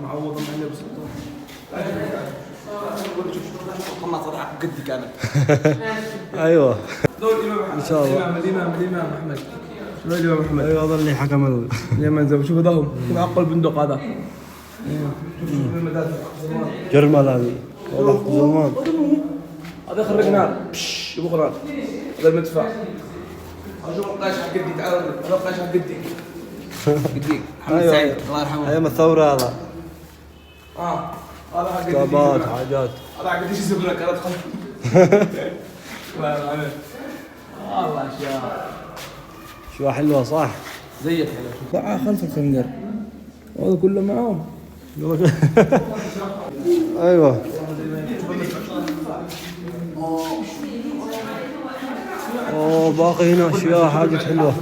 معوض من لبس القناص راح قدي كانت. ايوه ان شاء الله. الامام احمد. شنو الامام احمد؟ ايوه هذا اللي حكم اليمن زي شوف هذاهم شوف عقل البندق هذا. جرمال هذه والله حق زمان. هذا يخرج نار شوف غران هذا المدفع. شوف القاش حق قدي تعال هذا القاش حق قدي قديك محمد سعيد الله يرحمه ايام الثوره هذا. هذا حق كتابات حاجات. هذا حق قدي يسوي لك هذا تخلف. والله اشياء شو حلوه صح؟ زيك حلو. خلف الخنجر هذا كله معاهم. ايوه اوه باقي هنا اشياء حاجات حلوه.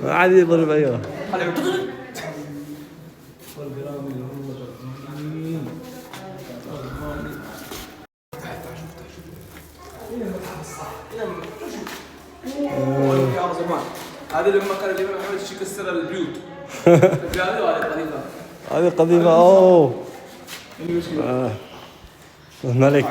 عادي يضرب ايوه. هذه لما كان الإمام أحمد يكسر البيوت. هذه قديمة اوه. الملك.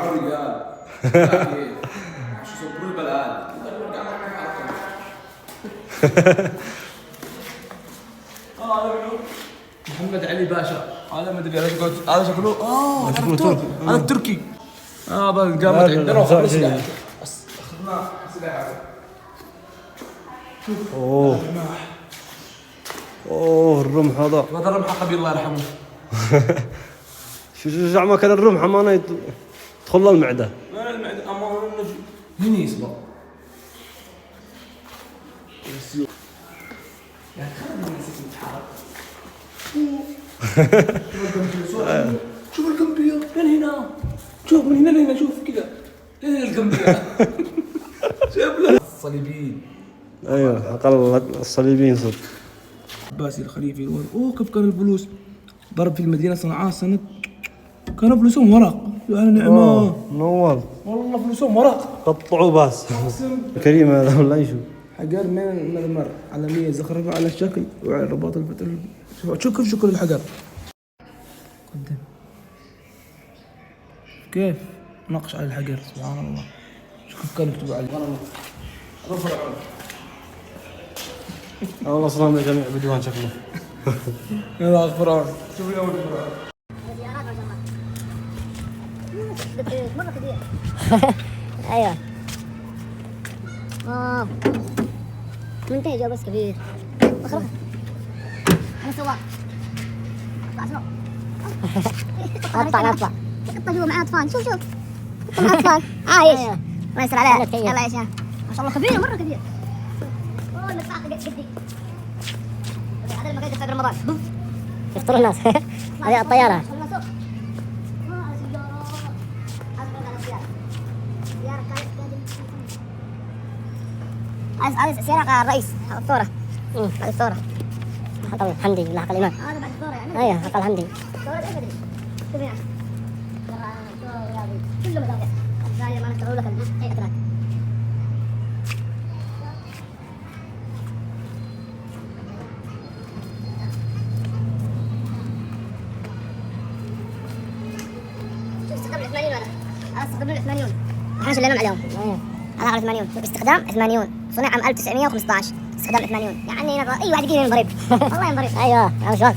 محمد علي باشا هذا ما ادري هذا شكله هذا التركي. هذا القامت عندنا وخلص سلاح. اخذنا سلاح. اوه اوه الرمح هذا. هذا الرمح حبيبي الله يرحمه. شو زعما كان الرمح ما يدخل له المعده. لا المعده اما هنا يصبر. يا اخي خليني نسيت نتحرك. شوف القنبله من هنا. شوف من هنا لهنا شوف كذا. هنا القنبله. شوف له الصليبيين. ايوه اقل الصليبيين صدق. عباسي الخليفي اوه كيف كان الفلوس ضرب في المدينه صنعاء سنه كانوا فلوسهم ورق. يعني نعمه نوال والله فلوسهم ورق. قطعوا باس. كريم هذا ولا يشوف حجر من المر عالميه زخرفه على الشكل وعلى الرباط الفتل. شوف شكل الحجر قدام كيف نقش على الحجر سبحان الله. شوف كان يكتب عليه رفع والله صنع جميع بدوان شكله. يلا فرعون شوف اليوم فرعون. مرة كبيرة. ايوه منتهي جو بس كبير. اخرج انا سواق اطلع قطة جوا معاه اطفال. شوف قطة مع اطفال عايش. الله يسر عليها يلا عيشها ما شاء الله كبيرة مرة كبيرة. والله الساعة قدي هذا لما قاعد في رمضان يفطروا الناس. هذه الطيارة. هذا سيارة الرئيس الثورة. بعد الثورة حق الحمدي ولا حق الإمام. هذا بعد الثورة يعني. أيوه حق الحمدي. الثورة إيش أدري. شوف هنا. كله مدافع. الزاية ما نشتغلوا لك أي أتراك. شوف استخدام العثمانيون هذا. هذا استخدام العثمانيون. احنا شلناهم عليهم. هذا على العثمانيون. باستخدام عثمانيون. صنع عام 1915. استخدام عثمانيون. يعني اي واحد يجيني ضريب. والله ضريب. ايوه مش وقت.